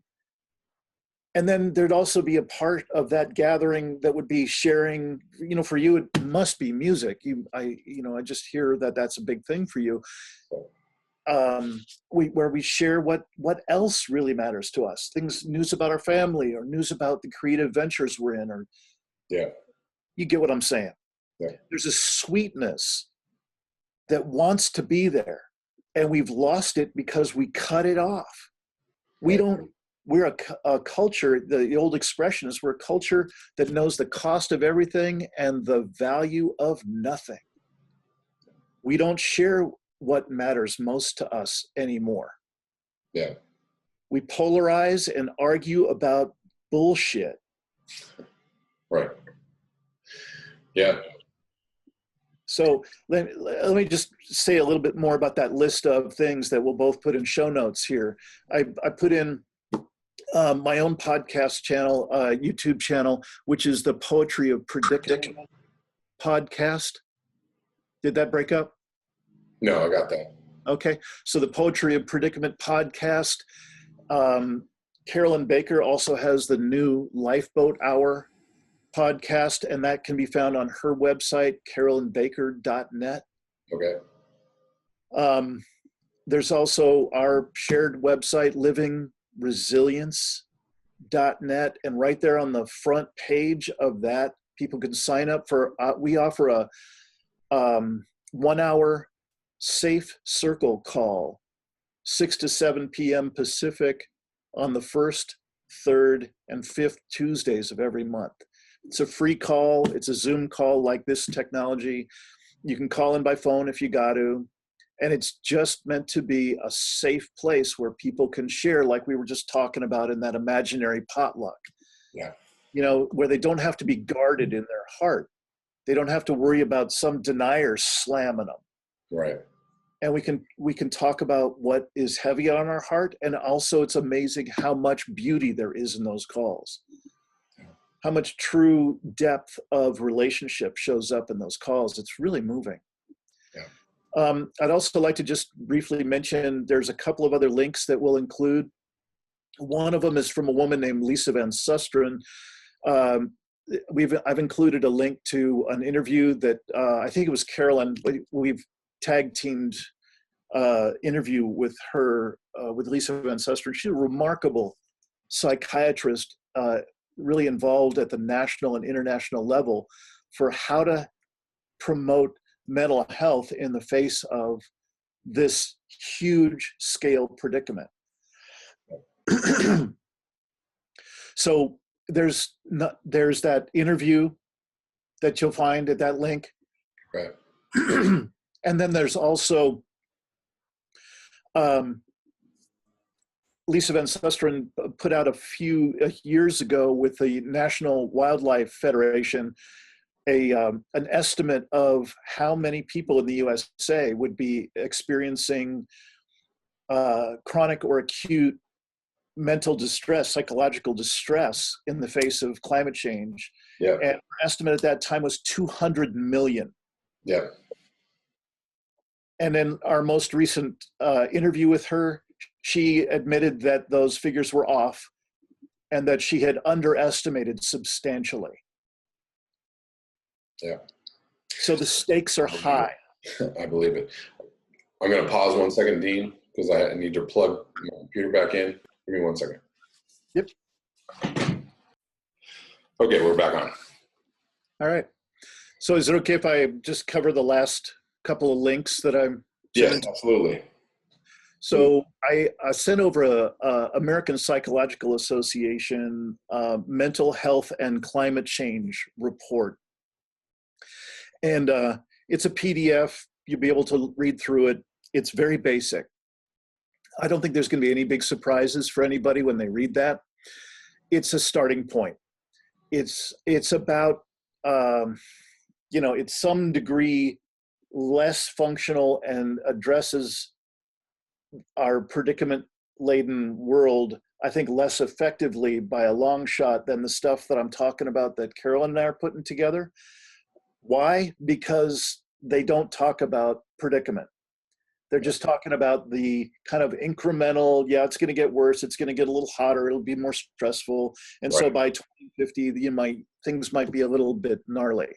Speaker 2: And then there'd also be a part of that gathering that would be sharing, for you, it must be music. I just hear that that's a big thing for you. Where we share what else really matters to us, news about our family, or news about the creative ventures we're in, or
Speaker 1: yeah,
Speaker 2: you get what I'm saying.
Speaker 1: Yeah.
Speaker 2: There's a sweetness that wants to be there, and we've lost it because we cut it off. We're a culture, the old expression is, we're a culture that knows the cost of everything and the value of nothing. We don't share what matters most to us anymore.
Speaker 1: Yeah.
Speaker 2: We polarize and argue about bullshit.
Speaker 1: Right. Yeah.
Speaker 2: So let me just say a little bit more about that list of things that we'll both put in show notes here. I put in my own podcast channel, YouTube channel, which is the Poetry of Predicament podcast. Did that break up?
Speaker 1: No, I got that.
Speaker 2: Okay. So the Poetry of Predicament podcast. Carolyn Baker also has the new Lifeboat Hour podcast, and that can be found on her website, carolynbaker.net.
Speaker 1: Okay.
Speaker 2: There's also our shared website, livingresilience.net, and right there on the front page of that, people can sign up for, we offer a 1 hour safe circle call, 6 to 7 p.m. Pacific, on the 1st, 3rd, and 5th Tuesdays of every month. It's a free call. It's a Zoom call like this technology. You can call in by phone if you got to. And it's just meant to be a safe place where people can share, like we were just talking about in that imaginary potluck.
Speaker 1: Yeah.
Speaker 2: Where they don't have to be guarded in their heart. They don't have to worry about some denier slamming them.
Speaker 1: Right.
Speaker 2: And we can talk about what is heavy on our heart. And also, it's amazing how much beauty there is in those calls. How much true depth of relationship shows up in those calls. It's really moving.
Speaker 1: Yeah.
Speaker 2: I'd also like to just briefly mention, there's a couple of other links that we'll include. One of them is from a woman named Lise Van Susteren. I've included a link to an interview that I think it was Carolyn. We've tag teamed interview with her, with Lise Van Susteren. She's a remarkable psychiatrist, really involved at the national and international level for how to promote mental health in the face of this huge scale predicament. So there's that interview that you'll find at that link.
Speaker 1: Right.
Speaker 2: And then there's also Lise Van Susteren put out a few years ago with the National Wildlife Federation an estimate of how many people in the USA would be experiencing chronic or acute mental distress, psychological distress in the face of climate change.
Speaker 1: Yeah.
Speaker 2: And her estimate at that time was 200 million.
Speaker 1: Yeah.
Speaker 2: And in our most recent interview with her, she admitted that those figures were off and that she had underestimated substantially.
Speaker 1: Yeah.
Speaker 2: So the stakes are high.
Speaker 1: I believe it. I'm going to pause 1 second, Dean, because I need to plug my computer back in. Give me 1 second.
Speaker 2: Yep.
Speaker 1: Okay, we're back on.
Speaker 2: All right. So is it okay if I just cover the last couple of links that I'm
Speaker 1: Yes, absolutely.
Speaker 2: So I sent over a American Psychological Association mental health and climate change report. And it's a PDF. You'll be able to read through it. It's very basic. I don't think there's going to be any big surprises for anybody when they read that. It's a starting point. It's about, it's some degree less functional and addresses our predicament-laden world, I think, less effectively by a long shot than the stuff that I'm talking about that Carolyn and I are putting together. Why? Because they don't talk about predicament. They're just talking about the kind of incremental, yeah, it's going to get worse, it's going to get a little hotter, it'll be more stressful. And so by 2050, things might be a little bit gnarly.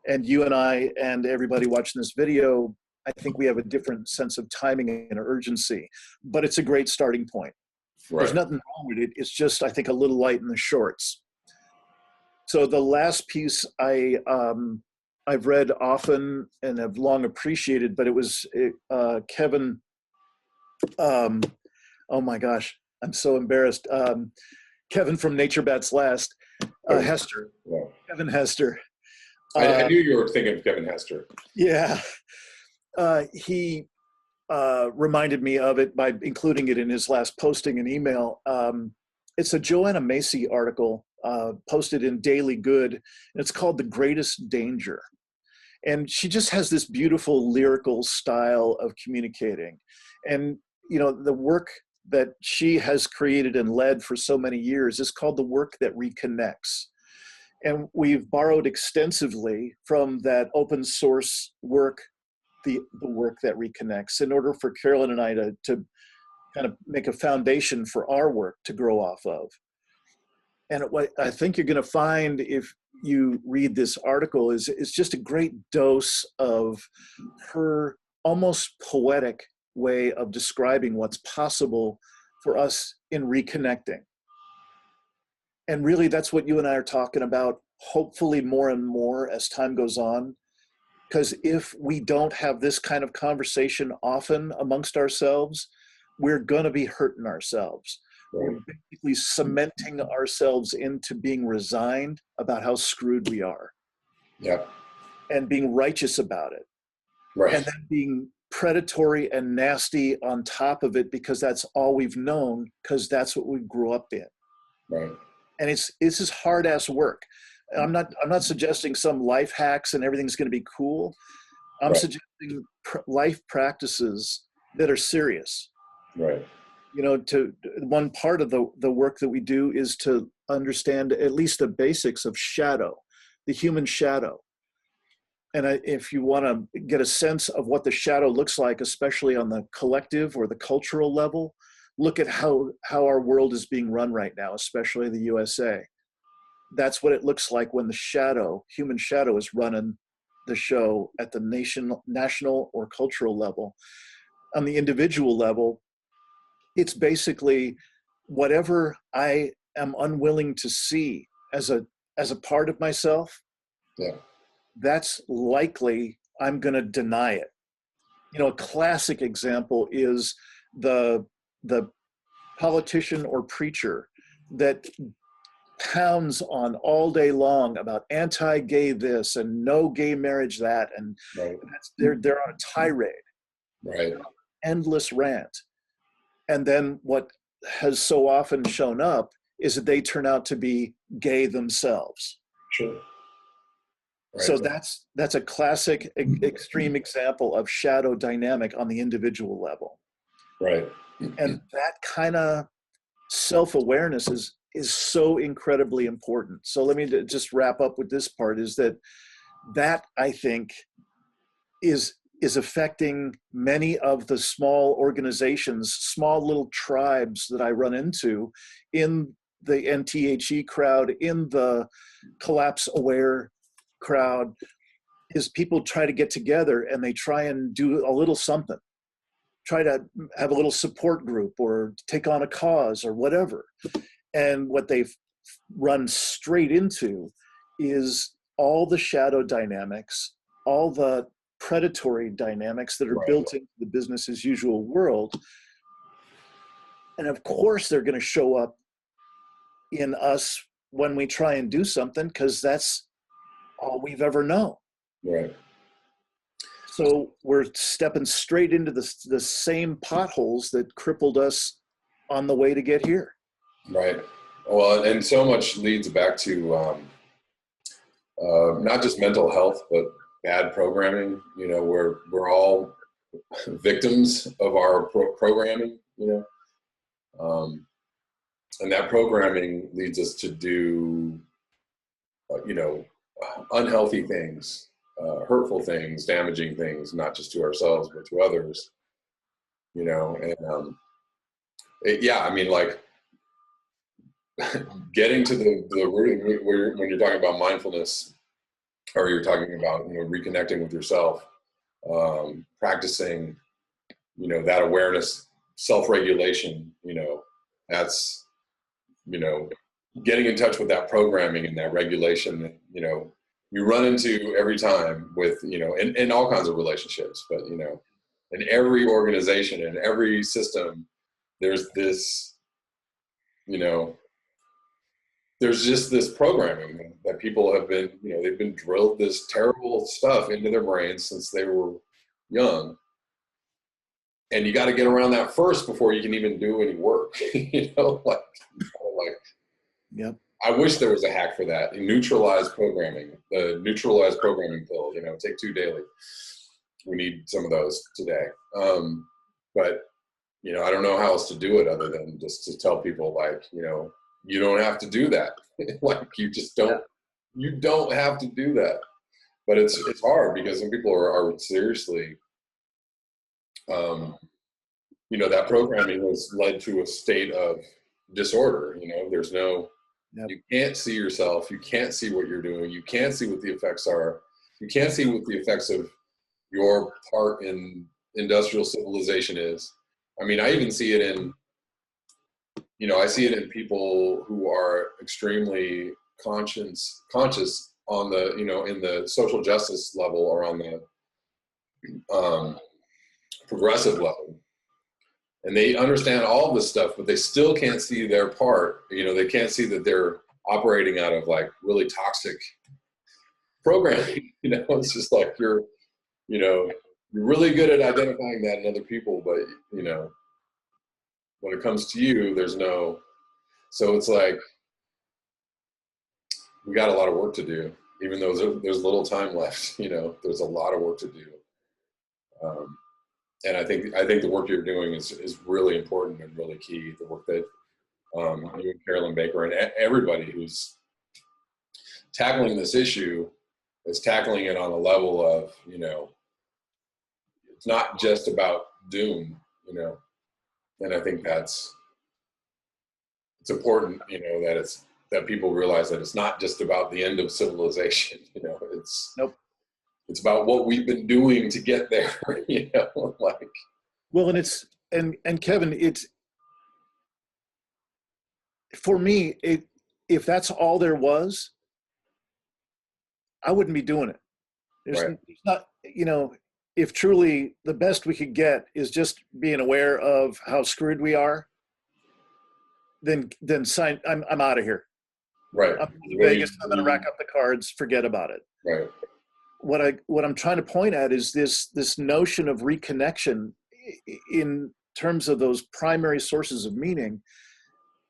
Speaker 2: And you and I and everybody watching this video, I think we have a different sense of timing and urgency, but it's a great starting point. Right. There's nothing wrong with it. It's just, I think, a little light in the shorts. So the last piece I've read often and have long appreciated, but it was Kevin, oh my gosh, I'm so embarrassed. Kevin from Nature Bats Last, Hester, yeah. Kevin Hester.
Speaker 1: I knew you were thinking of Kevin Hester.
Speaker 2: Yeah. He reminded me of it by including it in his last posting and email. It's a Joanna Macy article posted in Daily Good, and it's called The Greatest Danger. And she just has this beautiful lyrical style of communicating. And, the work that she has created and led for so many years is called the work that reconnects. And we've borrowed extensively from that open source work, the work that reconnects, in order for Carolyn and I to kind of make a foundation for our work to grow off of. And what I think you're going to find if you read this article is just a great dose of her almost poetic way of describing what's possible for us in reconnecting. And really, that's what you and I are talking about, hopefully more and more as time goes on. Because if we don't have this kind of conversation often amongst ourselves, we're going to be hurting ourselves. Right. We're basically cementing ourselves into being resigned about how screwed we are.
Speaker 1: Yeah.
Speaker 2: And being righteous about it.
Speaker 1: Right.
Speaker 2: And then being predatory and nasty on top of it because that's all we've known, because that's what we grew up in.
Speaker 1: Right.
Speaker 2: And it's just hard-ass work. I'm not suggesting some life hacks and everything's going to be cool. I'm suggesting life practices that are serious.
Speaker 1: Right.
Speaker 2: One part of the work that we do is to understand at least the basics of shadow, the human shadow. And if you want to get a sense of what the shadow looks like, especially on the collective or the cultural level, look at how our world is being run right now, especially the USA. That's what it looks like when the human shadow is running the show at the national or cultural level. On the individual level, it's basically whatever I am unwilling to see as a part of myself.
Speaker 1: Yeah.
Speaker 2: That's likely I'm going to deny it. A classic example is the politician or preacher that pounds on all day long about anti-gay this and no gay marriage that, and they're on a tirade,
Speaker 1: right?
Speaker 2: Endless rant, and then what has so often shown up is that they turn out to be gay themselves.
Speaker 1: Sure. Right.
Speaker 2: So that's a classic extreme example of shadow dynamic on the individual level.
Speaker 1: Right.
Speaker 2: And that kind of self-awareness is so incredibly important. So let me just wrap up with this part, is that I think is affecting many of the small organizations, small little tribes that I run into in the NTHE crowd, in the collapse aware crowd, is people try to get together and they try and do a little something, try to have a little support group or take on a cause or whatever. And what they've run straight into is all the shadow dynamics, all the predatory dynamics that are built into the business as usual world. And of course they're going to show up in us when we try and do something, because that's all we've ever known.
Speaker 1: Right.
Speaker 2: So we're stepping straight into the same potholes that crippled us on the way to get here.
Speaker 1: Right. Well, and so much leads back to not just mental health, but bad programming. You know, we're all victims of our programming. You know, and that programming leads us to do, you know, unhealthy things, hurtful things, damaging things, not just to ourselves but to others. You know, and yeah, I mean, like, getting to the root when you're talking about mindfulness, or you're talking about, you know, reconnecting with yourself, practicing, you know, that awareness, self-regulation, you know, that's, you know, getting in touch with that programming and that regulation that, you know, you run into every time with, you know, in all kinds of relationships, but, you know, in every organization, in every system, there's this, you know, there's just this programming that people have been, you know, they've been drilled this terrible stuff into their brains since they were young. And you got to get around that first before you can even do any work, you know, like,
Speaker 2: yep.
Speaker 1: I wish there was a hack for that. Neutralized programming, the neutralized programming pill, you know, take 2 daily. We need some of those today. But, you know, I don't know how else to do it other than just to tell people, like, you know, you don't have to do that. Like, you just don't, you don't have to do that. But it's hard because some people are seriously, you know, that programming has led to a state of disorder. You know, there's no, you can't see yourself. You can't see what you're doing. You can't see what the effects are. You can't see what the effects of your part in industrial civilization is. I mean, I even see it in, you know, I see it in people who are extremely conscious on the, you know, in the social justice level or on the progressive level. And they understand all of this stuff, but they still can't see their part. You know, they can't see that they're operating out of, like, really toxic programming. You know, it's just like you're really good at identifying that in other people, but, you know, when it comes to you, there's no, so it's like, we got a lot of work to do, even though there's little time left, you know, there's a lot of work to do. And I think the work you're doing is really important and really key. The work that you and Carolyn Baker and everybody who's tackling this issue is tackling it on a level of, you know, it's not just about doom, you know. And I think it's important, you know, that people realize that it's not just about the end of civilization, you know. It's about what we've been doing to get there, you know, like.
Speaker 2: Well, and it's, and Kevin, it's, for me, if that's all there was, I wouldn't be doing it. There's not, you know, if truly the best we could get is just being aware of how screwed we are, then sign, I'm out of here.
Speaker 1: Right.
Speaker 2: I'm in Vegas, I'm gonna rack up the cards, forget about it.
Speaker 1: Right.
Speaker 2: What I'm trying to point at is this notion of reconnection terms of those primary sources of meaning,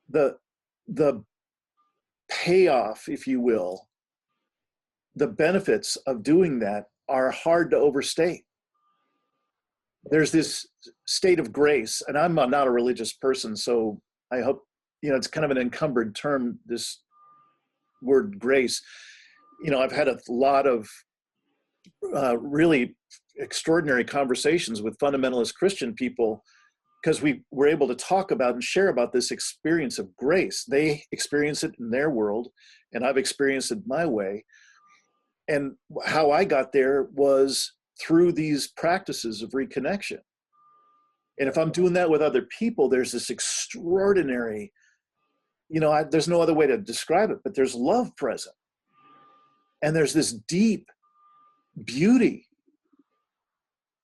Speaker 2: the payoff, if you will, the benefits of doing that are hard to overstate. There's this state of grace, and I'm not a religious person, so I hope, it's kind of an encumbered term, this word grace. I've had a lot of really extraordinary conversations with fundamentalist Christian people, because we were able to talk about and share about this experience of grace. They experience it in their world, and I've experienced it my way. And how I got there was through these practices of reconnection. And if I'm doing that with other people, there's this extraordinary, there's no other way to describe it, but there's love present. And there's this deep beauty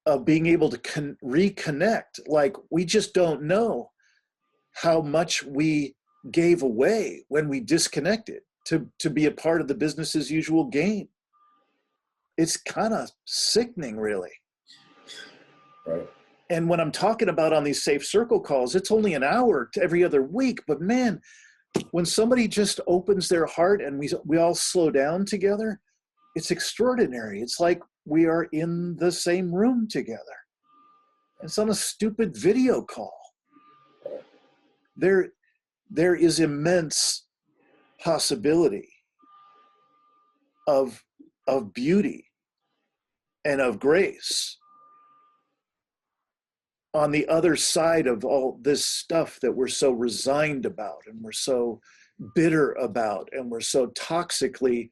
Speaker 2: of being able to reconnect. Like, we just don't know how much we gave away when we disconnected to be a part of the business as usual game. It's kind of sickening, really.
Speaker 1: Right.
Speaker 2: And when I'm talking about on these safe circle calls, it's only an hour every other week. But man, when somebody just opens their heart and we all slow down together, it's extraordinary. It's like we are in the same room together. It's on a stupid video call. There is immense possibility of beauty and of grace on the other side of all this stuff that we're so resigned about, and we're so bitter about, and we're so toxically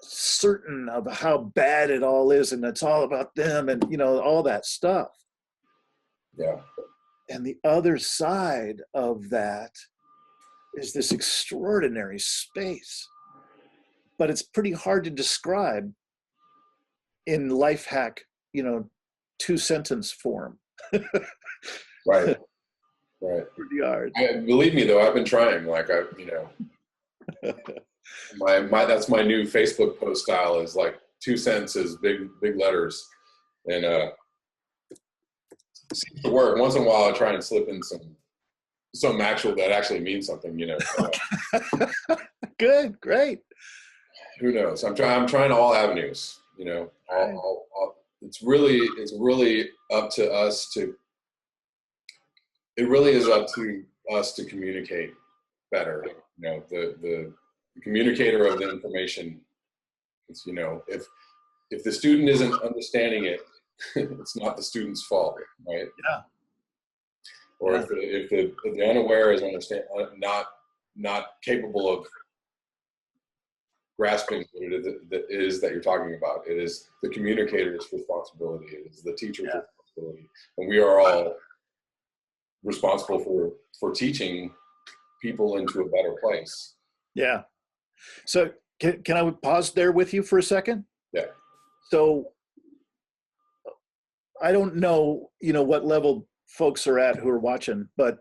Speaker 2: certain of how bad it all is, and it's all about them, and all that stuff.
Speaker 1: Yeah.
Speaker 2: And the other side of that is this extraordinary space, but it's pretty hard to describe in life hack, 2-sentence form.
Speaker 1: Right.
Speaker 2: Pretty hard.
Speaker 1: Believe me, though, I've been trying. Like, my that's my new Facebook post style, is like 2 sentences, big letters, and it seems to work. Once in a while, I try and slip in some actual that actually means something.
Speaker 2: Good, great.
Speaker 1: Who knows? I'm trying all avenues. It's really up to us to. It really is up to us to communicate better. The communicator of the information. It's, if the student isn't understanding it, it's not the student's fault, right?
Speaker 2: Yeah.
Speaker 1: Or if the unaware is not capable of grasping what it is that you're talking about. It is the communicator's responsibility. It is the teacher's responsibility. And we are all responsible for teaching people into a better place.
Speaker 2: Yeah. So can I pause there with you for a second?
Speaker 1: Yeah.
Speaker 2: So I don't know, what level folks are at who are watching, but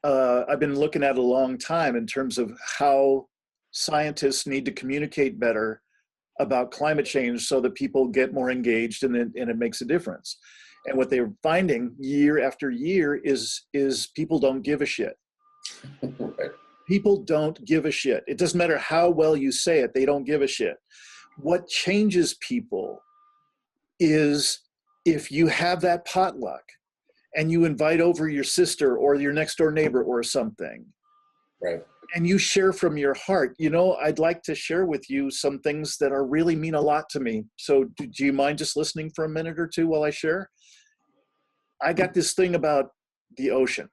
Speaker 2: I've been looking at it a long time in terms of how scientists need to communicate better about climate change so that people get more engaged and it makes a difference. And what they're finding year after year is people don't give a shit.
Speaker 1: Right.
Speaker 2: People don't give a shit. It doesn't matter how well you say it, they don't give a shit. What changes people is if you have that potluck and you invite over your sister or your next door neighbor or something.
Speaker 1: Right.
Speaker 2: And you share from your heart. I'd like to share with you some things that really mean a lot to me. So do you mind just listening for a minute or two while I share? I got this thing about the ocean.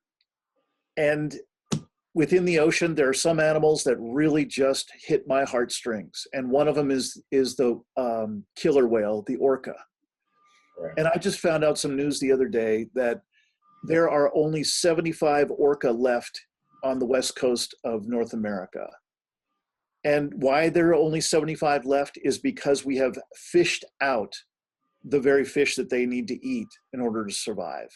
Speaker 2: And within the ocean, there are some animals that really just hit my heartstrings. And one of them is the killer whale, the orca.
Speaker 1: Right.
Speaker 2: And I just found out some news the other day that there are only 75 orca left on the west coast of North America. And why there are only 75 left is because we have fished out the very fish that they need to eat in order to survive.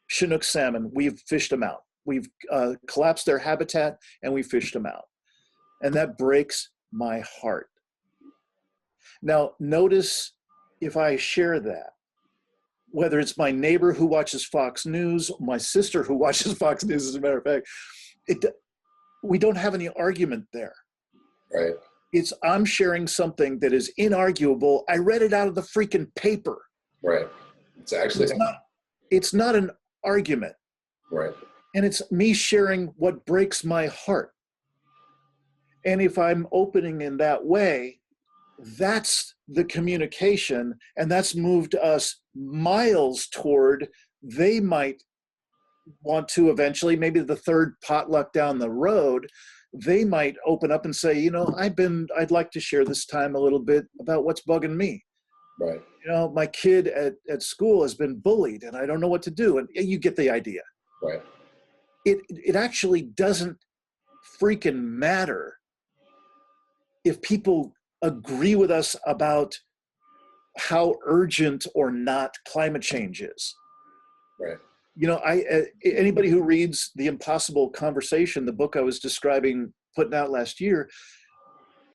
Speaker 2: Chinook salmon, we've fished them out. We've collapsed their habitat and we fished them out. And that breaks my heart. Now, notice if I share that whether it's my neighbor who watches Fox News, my sister who watches Fox News, as a matter of fact, we don't have any argument there.
Speaker 1: Right.
Speaker 2: It's I'm sharing something that is inarguable. I read it out of the freaking paper.
Speaker 1: Right.
Speaker 2: It's not an argument.
Speaker 1: Right.
Speaker 2: And it's me sharing what breaks my heart. And if I'm opening in that way, that's the communication, and that's moved us miles toward they might want to eventually, maybe the third potluck down the road, they might open up and say, I'd like to share this time a little bit about what's bugging me.
Speaker 1: Right.
Speaker 2: My kid at school has been bullied and I don't know what to do. And you get the idea.
Speaker 1: Right.
Speaker 2: It actually doesn't freaking matter if people agree with us about how urgent or not climate change is.
Speaker 1: Right.
Speaker 2: Anybody who reads The Impossible Conversation, the book I was describing, putting out last year,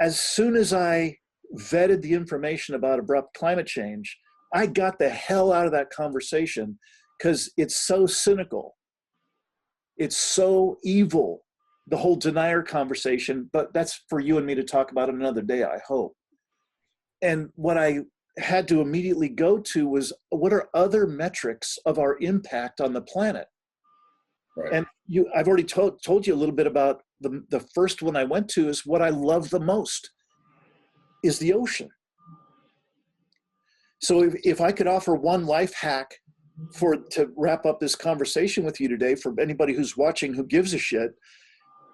Speaker 2: as soon as I vetted the information about abrupt climate change, I got the hell out of that conversation because it's so cynical. It's so evil, the whole denier conversation, but that's for you and me to talk about another day, I hope. And what I had to immediately go to was, what are other metrics of our impact on the planet?
Speaker 1: Right.
Speaker 2: And I've already told you a little bit about the first one I went to is what I love the most is the ocean. So if I could offer one life hack to wrap up this conversation with you today, for anybody who's watching who gives a shit,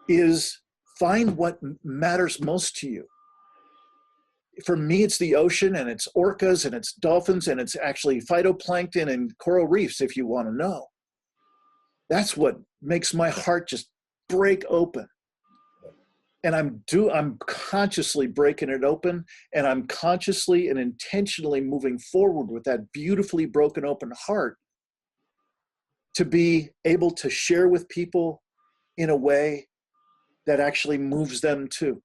Speaker 2: is find what matters most to you. For me, it's the ocean, and it's orcas, and it's dolphins, and it's actually phytoplankton and coral reefs, if you want to know. That's what makes my heart just break open. And I'm consciously breaking it open, and I'm consciously and intentionally moving forward with that beautifully broken open heart to be able to share with people in a way that actually moves them too.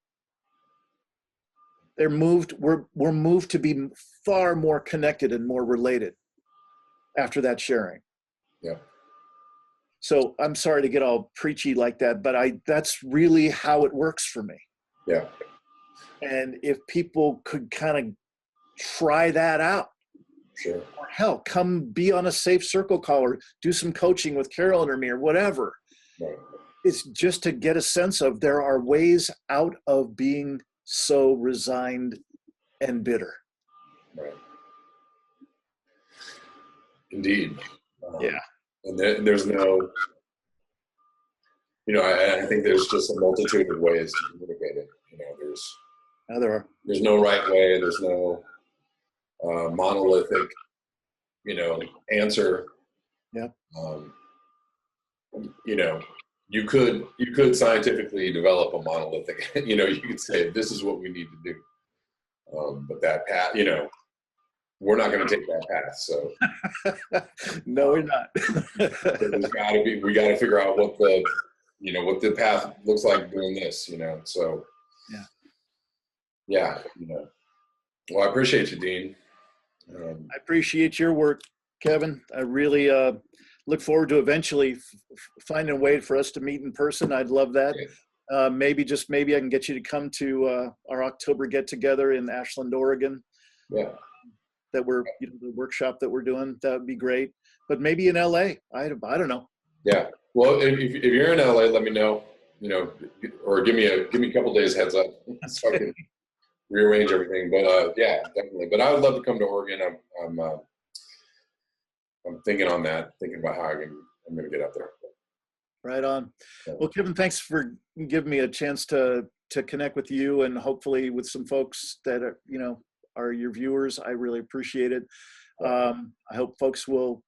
Speaker 2: We're moved to be far more connected and more related after that sharing.
Speaker 1: Yeah.
Speaker 2: So I'm sorry to get all preachy like that, but that's really how it works for me.
Speaker 1: Yeah.
Speaker 2: And if people could kind of try that out,
Speaker 1: Sure.
Speaker 2: or hell, come be on a safe circle call or do some coaching with Carolyn or me or whatever.
Speaker 1: Right.
Speaker 2: It's just to get a sense of there are ways out of being so resigned and bitter.
Speaker 1: Right. Indeed.
Speaker 2: Yeah.
Speaker 1: And there's no, I think there's just a multitude of ways to communicate it. There's no right way. There's no monolithic, answer.
Speaker 2: Yeah.
Speaker 1: You could scientifically develop a monolithic, you could say this is what we need to do. But that path, we're not going to take that path. So
Speaker 2: no, we're not.
Speaker 1: we got to figure out what the path looks like doing this, so yeah. Well, I appreciate you, Dean.
Speaker 2: I appreciate your work, Kevin. I really look forward to eventually finding a way for us to meet in person. I'd love that. Maybe I can get you to come to our October get together in Ashland, Oregon.
Speaker 1: Yeah.
Speaker 2: That we're, the workshop that we're doing, that would be great. But maybe in LA, I don't know.
Speaker 1: Yeah. Well, if you're in LA, let me know, or give me a couple days heads up so I can rearrange everything. But yeah, definitely. But I would love to come to Oregon. I'm thinking on that, thinking about how I'm going to get up there.
Speaker 2: Right on. Well, Kevin, thanks for giving me a chance to connect with you, and hopefully with some folks that are your viewers. I really appreciate it. I hope folks will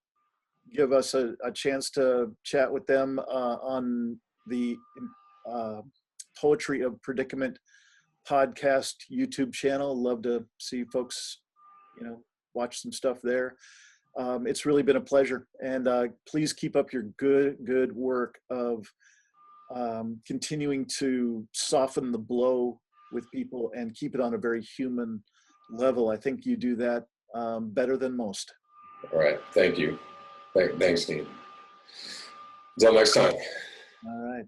Speaker 2: give us a chance to chat with them on the Poetry of Predicament podcast YouTube channel. Love to see folks, watch some stuff there. It's really been a pleasure, and please keep up your good work of continuing to soften the blow with people and keep it on a very human level. I think you do that better than most.
Speaker 1: All right. Thank you. Thanks, Dean. Until next time.
Speaker 2: All right.